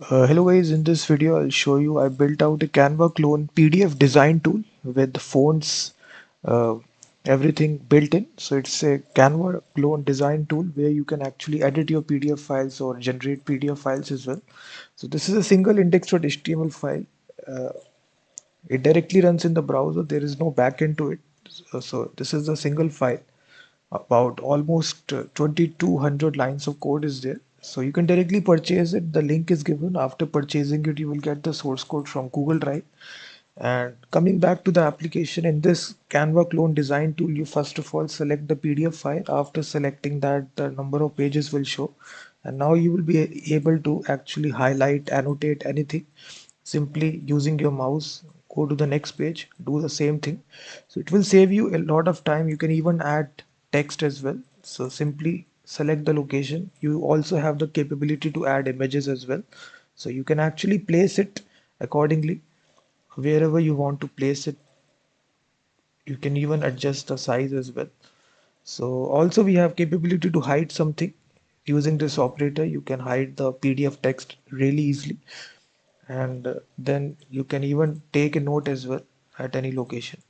Hello guys, in this video I'll show you I built out a Canva clone PDF design tool with fonts, uh, everything built in. So it's a Canva clone design tool where you can actually edit your PDF files or generate PDF files as well. So this is a single index.html file. Uh, it directly runs in the browser. There is no backend to it. So this is a single file. About almost 2200 lines of code is there. So you can directly purchase it. The link is given. After purchasing it, you will get the source code from Google Drive. And coming back to the application, in this Canva clone design tool, you first of all select the PDF file. After selecting that, the number of pages will show. And now you will be able to actually highlight, annotate anything simply using your mouse. Go to the next page, do the same thing. So it will save you a lot of time. You can even add text as well. So simply select the location. You also have the capability to add images as well. So you can actually place it accordingly wherever you want to place it. You can even adjust the size as well. So also we have capability to hide something. Using this operator, you can hide the PDF text really easily, and then you can even take a note as well at any location.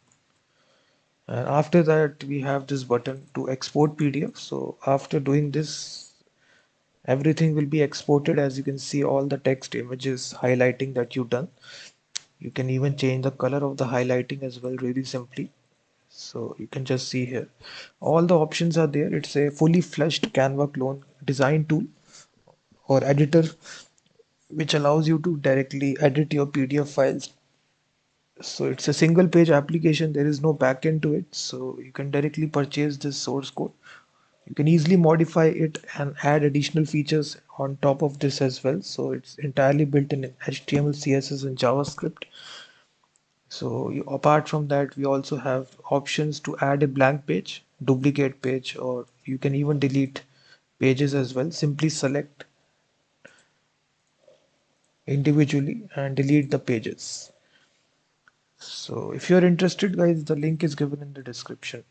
And after that, we have this button to export PDF. So after doing this, everything will be exported. As you can see, all the text, images, highlighting that you've done. You can even change the color of the highlighting as well really simply. So you can just see here, all the options are there. It's a fully fleshed Canva clone design tool or editor, which allows you to directly edit your PDF files. So it's a single page application. There is no backend to it. So you can directly purchase this source code. You can easily modify it and add additional features on top of this as well. So it's entirely built in HTML, CSS, and JavaScript. So apart from that, we also have options to add a blank page, duplicate page, or you can even delete pages as well. Simply select individually and delete the pages. So if you're interested, guys, the link is given in the description.